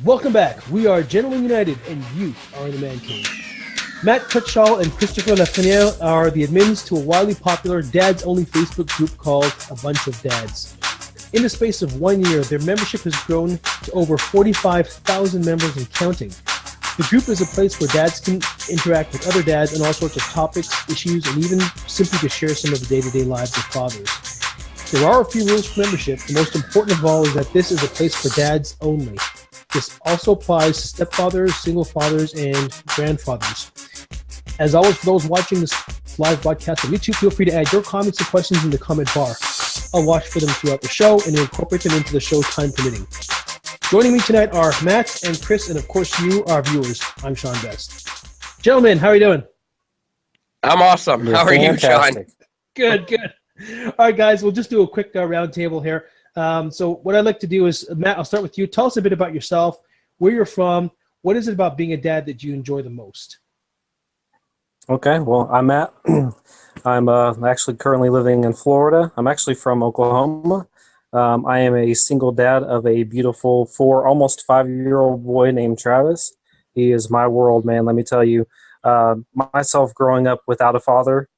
Welcome back. We are Gentlemen United, and you are the Man Cave. Matt Cutshall and Christopher Lafreniere are the admins to a wildly popular dads-only Facebook group called A Bunch of Dads. In the space of 1 year, their membership has grown to over 45,000 members and counting. The group is a place where dads can interact with other dads on all sorts of topics, issues, and even simply to share some of the day-to-day lives of fathers. There are a few rules for membership. The most important of all is that this is a place for dads only. This also applies to stepfathers, single fathers, and grandfathers. As always, for those watching this live broadcast on YouTube, feel free to add your comments and questions in the comment bar. I'll watch for them throughout the show and incorporate them into the show time permitting. Joining me tonight are Matt and Chris, and of course you, our viewers. I'm Sean Best. Gentlemen, how are you doing? I'm awesome. How are you, Sean? Good. All right, guys, we'll just do a quick round table here. So what I'd like to do is, Matt, I'll start with you. Tell us a bit about yourself, where you're from. What is it about being a dad that you enjoy the most? Okay, well, I'm Matt. I'm actually currently living in Florida. I'm actually from Oklahoma. I am a single dad of a beautiful almost 5-year-old boy named Travis. He is my world, man. Let me tell you, myself growing up without a father,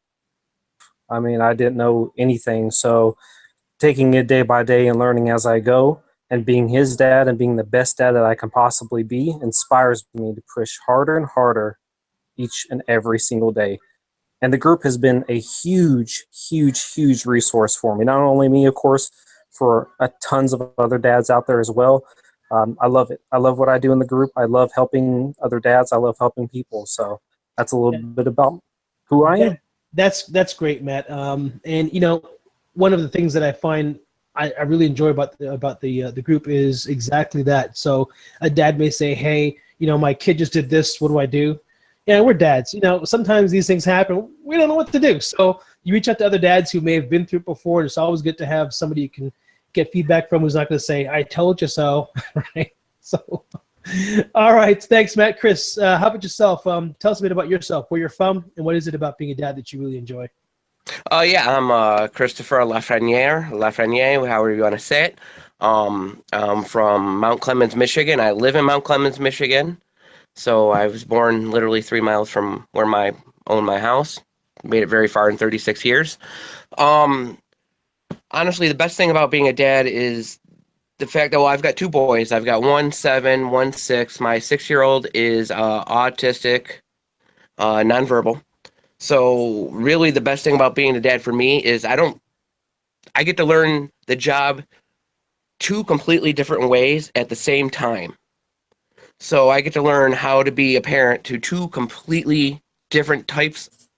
I mean, I didn't know anything. So taking it day by day and learning as I go and being his dad and being the best dad that I can possibly be inspires me to push harder and harder each and every single day. And the group has been a huge resource for me. Not only me, of course, for tons of other dads out there as well. I love it. I love what I do in the group. I love helping other dads. I love helping people. So that's a little bit about who I am. That's great, Matt. And you know, one of the things that I find I really enjoy about the group is exactly that. So a dad may say, "Hey, you know, my kid just did this. What do I do?" Yeah, we're dads. You know, sometimes these things happen. We don't know what to do. So you reach out to other dads who may have been through it before. And it's always good to have somebody you can get feedback from who's not going to say, "I told you so." Right? So, all right. Thanks, Matt. Chris, how about yourself? Tell us a bit about yourself, where you're from, and what is it about being a dad that you really enjoy? Yeah, I'm Christopher Lafreniere, however you want to say it. I'm from Mount Clemens, Michigan. I live in Mount Clemens, Michigan. So I was born literally 3 miles from where I own my house. Made it very far in 36 years. Honestly, the best thing about being a dad is the fact that, well, I've got 2 boys. I've got 1 7, 1 6. My 6-year-old is autistic, nonverbal. So really the best thing about being a dad for me is I get to learn the job 2 completely different ways at the same time. So I get to learn how to be a parent to 2 completely different types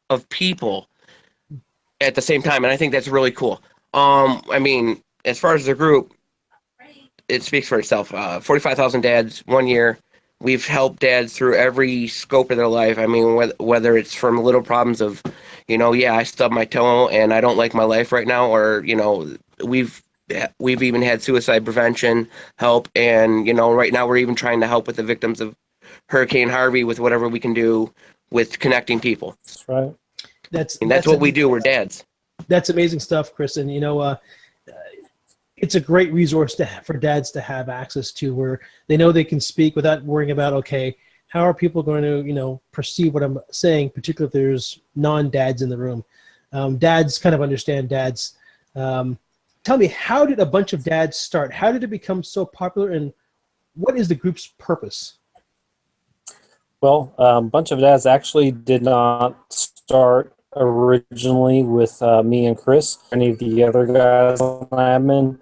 of people at the same time. And I think that's really cool. I mean, as far as the group, it speaks for itself. 45,000 dads, 1 year. We've helped dads through every scope of their life. I mean, whether it's from little problems of, you know, yeah, I stubbed my toe and I don't like my life right now, or, you know, we've even had suicide prevention help, and, you know, right now we're even trying to help with the victims of Hurricane Harvey with whatever we can do with connecting people. That's right. That's what we do. We're dads. That's amazing stuff, Chris. And you know, it's a great resource for dads to have access to, where they know they can speak without worrying about, okay, how are people going to, you know, perceive what I'm saying, particularly if there's non-dads in the room. Dads kind of understand dads. Tell me, how did A Bunch of Dads start? How did it become so popular, and what is the group's purpose? Well, Bunch of Dads actually did not start originally with me and Chris, any of the other guys on admin.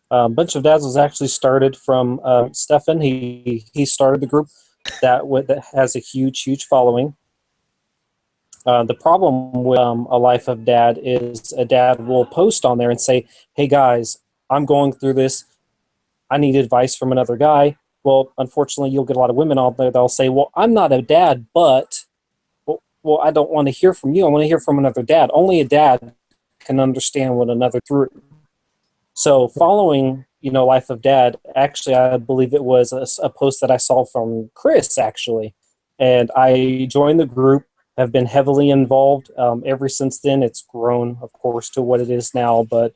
Bunch of Dads was actually started from Stefan. He started the group that has a huge following. The problem with A Life of Dad is a dad will post on there and say, "Hey guys, I'm going through this. I need advice from another guy." Well, unfortunately, you'll get a lot of women out there that'll say, "Well, I'm not a dad, but well, I don't want to hear from you. I want to hear from another dad." Only a dad can understand what another through. So following, you know, Life of Dad, actually, I believe it was a post that I saw from Chris, actually. And I joined the group, have been heavily involved ever since then. It's grown, of course, to what it is now. But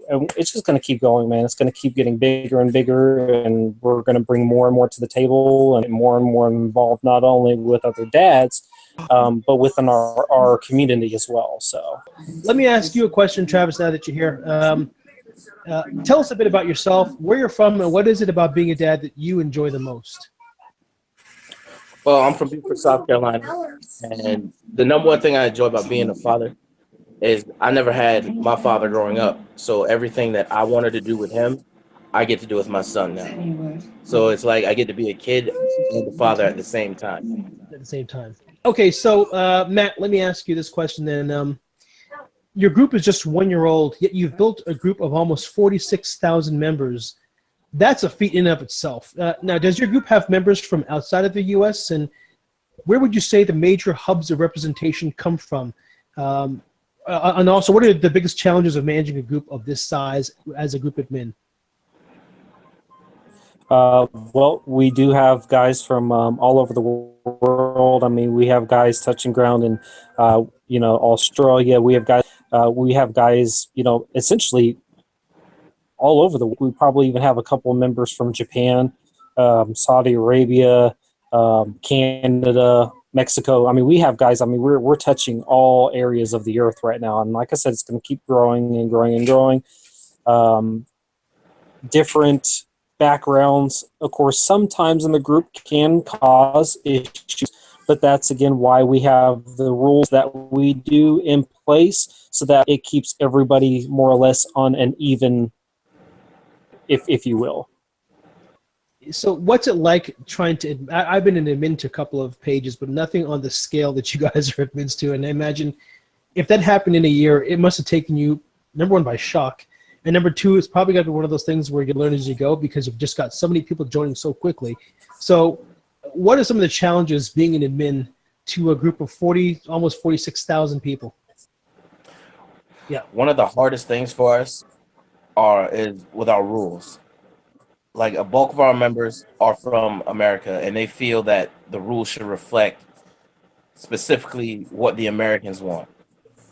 and it's just going to keep going, man. It's going to keep getting bigger and bigger, and we're going to bring more and more to the table and more involved, not only with other dads, but within our community as well. So Let me ask you a question, Travis, now that you're here. Tell us a bit about yourself, where you're from, and what is it about being a dad that you enjoy the most? Well, I'm from Beaufort, South Carolina, and the number one thing I enjoy about being a father is I never had my father growing up. So everything that I wanted to do with him, I get to do with my son now. So it's like I get to be a kid and a father at the same time. At the same time. Okay, so Matt, let me ask you this question then. Your group is just 1 year old, yet you've built a group of almost 46,000 members. That's a feat in and of itself. Now, does your group have members from outside of the U.S.? And where would you say the major hubs of representation come from? And also, what are the biggest challenges of managing a group of this size as a group admin? Well, we do have guys from all over the world. I mean, we have guys touching ground in, Australia. We have guys, essentially all over we probably even have a couple of members from Japan, Saudi Arabia, Canada, Mexico. I mean, we have guys. I mean, we're touching all areas of the earth right now, and like I said, it's going to keep growing and growing and growing. Different backgrounds, of course, sometimes in the group can cause issues, but that's again why we have the rules that we do in place, so that it keeps everybody more or less on an even, if you will. So what's it like trying to, I've been an admin to a couple of pages, but nothing on the scale that you guys are admins to. And I imagine if that happened in a year, it must have taken you, number one, by shock. And number two, it's probably got to be one of those things where you learn as you go, because you've just got so many people joining so quickly. So what are some of the challenges being an admin to a group of almost 46,000 people? Yeah. One of the hardest things for us is with our rules. Like a bulk of our members are from America, and they feel that the rules should reflect specifically what the Americans want,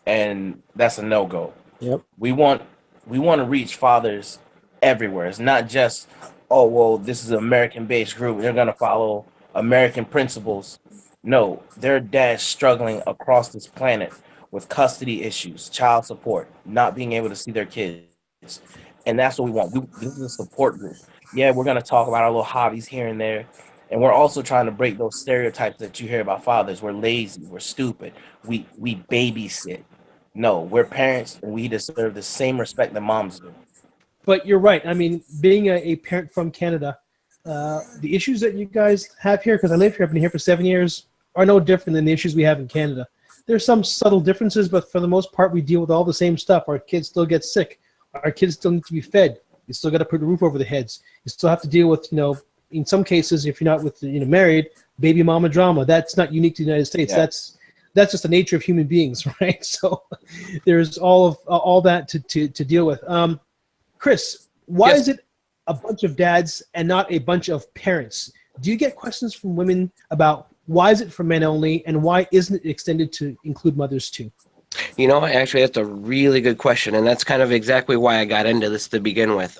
and that's a no-go. Yep. We want to reach fathers everywhere. It's not just, oh, well, this is an American-based group, they're going to follow American principles. No, there are dads struggling across this planet with custody issues, child support, not being able to see their kids. And that's what we want. This is a support group. Yeah, we're going to talk about our little hobbies here and there. And we're also trying to break those stereotypes that you hear about fathers. We're lazy, we're stupid, we babysit. No, we're parents, and we deserve the same respect that moms do. But you're right. I mean, being a parent from Canada, the issues that you guys have here, because I live here, I've been here for 7 years, are no different than the issues we have in Canada. There's some subtle differences, but for the most part, we deal with all the same stuff. Our kids still get sick. Our kids still need to be fed. You still got to put a roof over their heads. You still have to deal with, in some cases, if you're not with, married, baby mama drama. That's not unique to the United States. Yeah. That's just the nature of human beings, right? So there's all that to deal with. Chris, why Yes. is it a bunch of dads and not a bunch of parents? Do you get questions from women about why is it for men only, and why isn't it extended to include mothers too? Actually, that's a really good question, and that's kind of exactly why I got into this to begin with.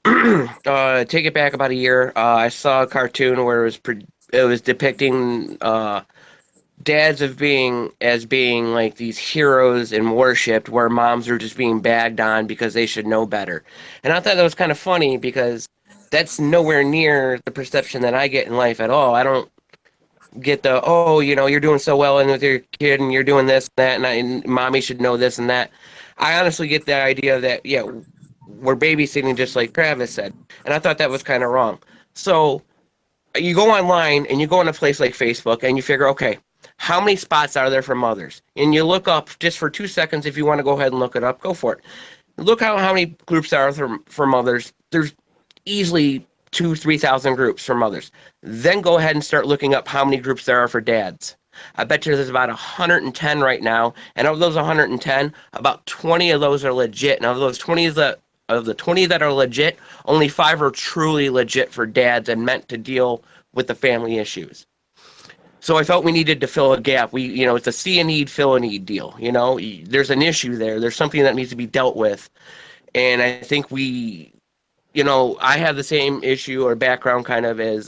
Take it back about a year. I saw a cartoon where it was depicting dads as being like these heroes and worshipped, where moms are just being bagged on because they should know better. And I thought that was kind of funny, because that's nowhere near the perception that I get in life at all. I don't get the, you're doing so well and with your kid and you're doing this and that, and mommy should know this and that. I honestly get the idea that, yeah, we're babysitting, just like Travis said. And I thought that was kind of wrong. So you go online and you go on a place like Facebook and you figure, okay, how many spots are there for mothers? And you look up just for 2 seconds. If you want to go ahead and look it up, go for it. Look how many groups are for mothers. There's easily 2,000-3,000 groups for mothers. Then go ahead and start looking up how many groups there are for dads. I bet you there's about 110 right now, and of those 110, about 20 of those are legit. And of those 20 that are legit, only 5 are truly legit for dads and meant to deal with the family issues. So I felt we needed to fill a gap. It's a see a need, fill a need deal. There's an issue there. There's something that needs to be dealt with. And I think I have the same issue or background kind of as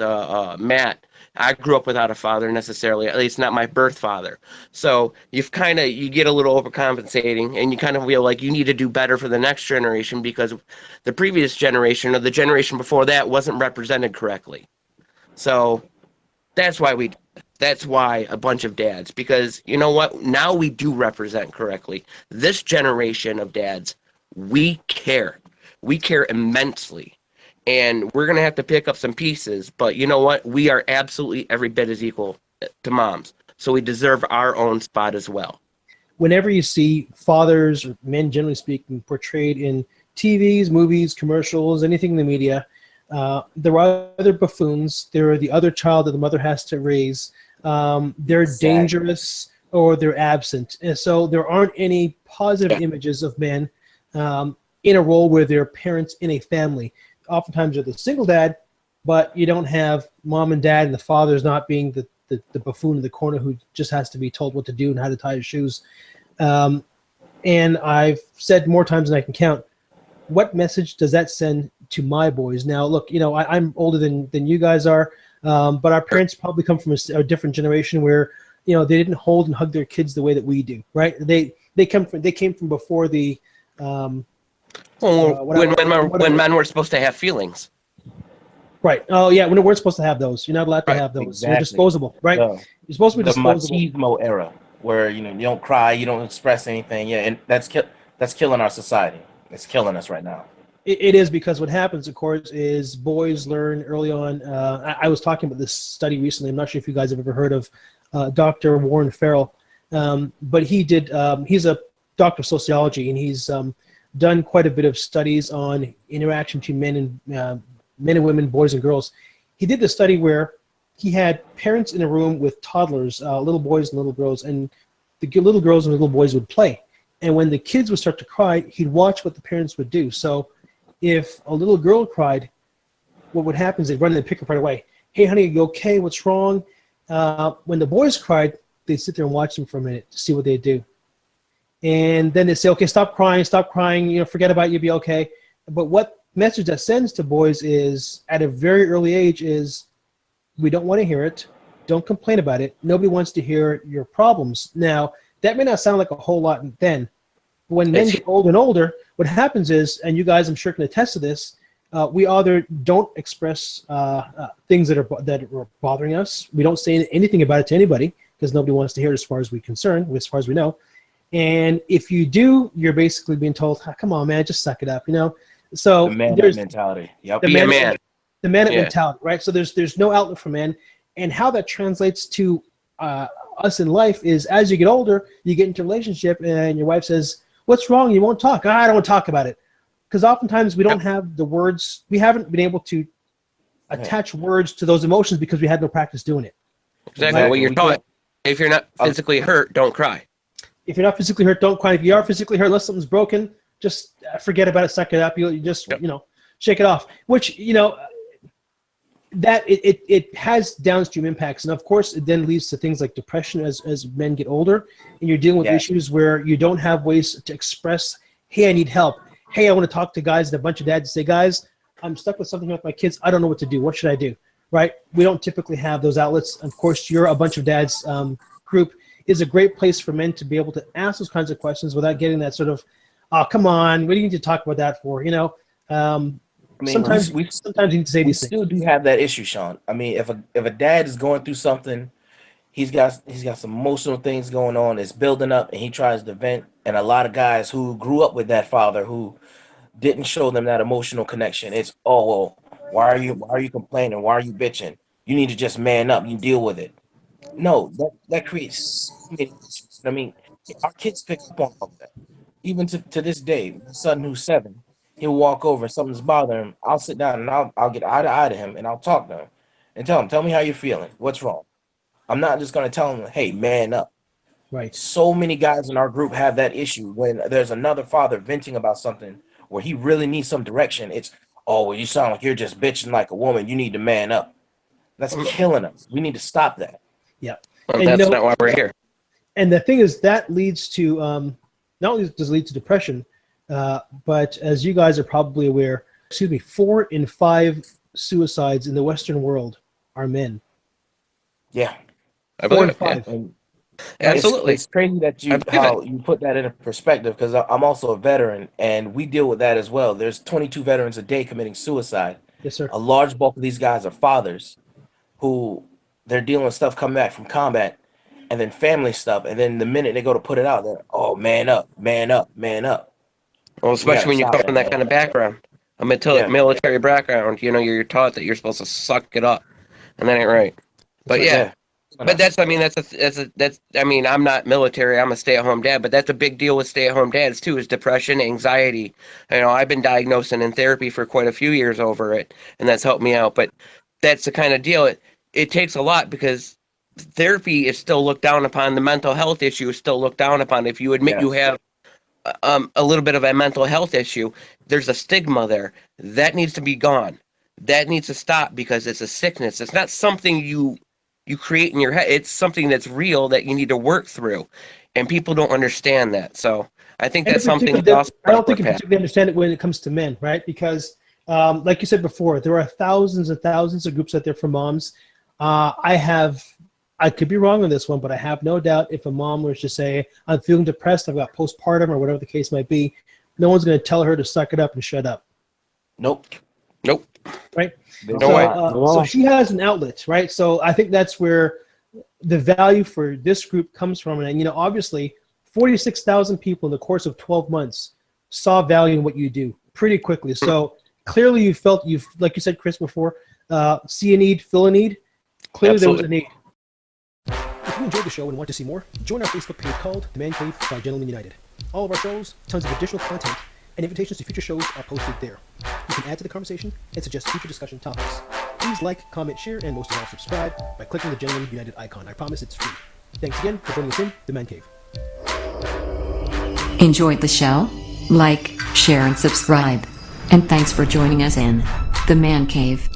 Matt. I grew up without a father necessarily, at least not my birth father. So you get a little overcompensating, and you kind of feel like you need to do better for the next generation because the previous generation or the generation before that wasn't represented correctly. So that's why a bunch of dads, because you know what? Now we do represent correctly. This generation of dads, we care. We care immensely. And we're going to have to pick up some pieces. But you know what? We are absolutely every bit as equal to moms. So we deserve our own spot as well. Whenever you see fathers, or men generally speaking, portrayed in TVs, movies, commercials, anything in the media, there are other buffoons. There are the other child that the mother has to raise. They're dangerous or they're absent. And so there aren't any positive images of men in a role where they're parents in a family. Oftentimes they're the single dad, but you don't have mom and dad, and the father's not being the buffoon in the corner who just has to be told what to do and how to tie his shoes. And I've said more times than I can count, what message does that send to my boys? Now, look, I'm older than you guys are, but our parents probably come from a different generation where, they didn't hold and hug their kids the way that we do, right? They came from before the when men were supposed to have feelings. Right. Oh, yeah. When we weren't supposed to have those. You're not allowed to have those. Exactly. You're disposable, right? You're supposed to be disposable. The machismo era, where you don't cry, you don't express anything. Yeah, and that's killing our society. It's killing us right now. It is, because what happens, of course, is boys learn early on. I was talking about this study recently. I'm not sure if you guys have ever heard of Dr. Warren Farrell, but he's a doctor of sociology, and he's done quite a bit of studies on interaction between men and women, boys and girls. He did the study where he had parents in a room with toddlers, little boys and little girls, and the little girls and little boys would play. And when the kids would start to cry, he'd watch what the parents would do. So if a little girl cried, what would happen is they'd run in and pick her right away. Hey, honey, are you okay? What's wrong? When the boys cried, they'd sit there and watch them for a minute to see what they'd do. And then they'd say, okay, stop crying, forget about it, you'll be okay. But what message that sends to boys is, at a very early age, is we don't want to hear it. Don't complain about it. Nobody wants to hear your problems. Now, that may not sound like a whole lot then. But when men get older and older, what happens is, and you guys I'm sure can attest to this, we either don't express things that are bothering us. We don't say anything about it to anybody because nobody wants to hear it as far as we're concerned, as far as we know. And if you do, you're basically being told, come on, man, just suck it up, So the man mentality. Yep. Be a man. The man mentality, right? So there's no outlet for men. And how that translates to us in life is, as you get older, you get into a relationship and your wife says, what's wrong? You won't talk. I don't want to talk about it. Because oftentimes we don't have the words. We haven't been able to attach words to those emotions because we had no practice doing it. Exactly. Well, you're taught, if you're not physically hurt, don't cry. If you're not physically hurt, don't cry. If you are physically hurt, unless something's broken, just forget about it, suck it up. You just, shake it off. Which, that it has downstream impacts. And of course, it then leads to things like depression as men get older. And you're dealing with issues where you don't have ways to express, hey, I need help. Hey, I want to talk to guys and a bunch of dads and say, guys, I'm stuck with something with my kids. I don't know what to do. What should I do? Right? We don't typically have those outlets. Of course, you're a bunch of dads group is a great place for men to be able to ask those kinds of questions without getting that sort of, oh, come on, what do you need to talk about that for? Sometimes you need to say these things. We still do have that issue, Sean. I mean, if a dad is going through something, he's got some emotional things going on, it's building up, and he tries to vent. And a lot of guys who grew up with that father who didn't show them that emotional connection, it's, oh, well, why are you complaining? Why are you bitching? You need to just man up. You deal with it. No, that creates so many issues. I mean, our kids pick up on all that. Even to this day, my son who's 7, he'll walk over and something's bothering him. I'll sit down and I'll get eye to eye to him and I'll talk to him and tell me how you're feeling. What's wrong? I'm not just going to tell him, hey, man up. Right. So many guys in our group have that issue when there's another father venting about something where he really needs some direction. It's, oh, well, you sound like you're just bitching like a woman. You need to man up. That's killing us. We need to stop that. Yeah. Well, And, that's not why we're here. And the thing is, that leads to not only does it lead to depression, but as you guys are probably aware, 4 in 5 suicides in the Western world are men. Yeah. I 4 believe in it. Yeah. 5. And Absolutely. It's crazy that I believe how you put that into perspective, because I'm also a veteran and we deal with that as well. There's 22 veterans a day committing suicide. Yes, sir. A large bulk of these guys are fathers who they're dealing with stuff coming back from combat, and then family stuff, and then the minute they go to put it out, they're man up, man up, man up. Well, We gotta especially when you stop come from that, that kind man. of background, a Yeah, military background, you're taught that you're supposed to suck it up, and that ain't right. But right. yeah, yeah. but I'm not military. I'm a stay-at-home dad, but that's a big deal with stay-at-home dads too, is depression, anxiety. I've been diagnosed and in therapy for quite a few years over it, and that's helped me out. But that's the kind of deal. It takes a lot because therapy is still looked down upon. The mental health issue is still looked down upon. If you admit you Yes. have a little bit of a mental health issue, there's a stigma there that needs to be gone. That needs to stop because it's a sickness. It's not something you create in your head. It's something that's real that you need to work through, and people don't understand that. So I think And that's in something particular, you also I don't think work you past. particularly understand it when it comes to men, right? Because, like you said before, there are thousands and thousands of groups out there for moms. I could be wrong on this one, but I have no doubt if a mom was to say, I'm feeling depressed, I've got postpartum or whatever the case might be, no one's going to tell her to suck it up and shut up, Nope. Nope. right? They No will way. not. So she has an outlet, right? So I think that's where the value for this group comes from. And, obviously, 46,000 people in the course of 12 months saw value in what you do pretty quickly. So clearly you've, like you said, Chris, before, see a need, fill a need. Clearly Absolutely. there was a need. If you enjoyed the show and want to see more, join our Facebook page called The Man Cave by Gentlemen United. All of our shows, tons of additional content, and invitations to future shows are posted there. You can add to the conversation and suggest future discussion topics. Please like, comment, share, and most of all, subscribe by clicking the Gentlemen United icon. I promise it's free. Thanks again for joining us in The Man Cave. Enjoyed the show? Like, share, and subscribe. And thanks for joining us in The Man Cave.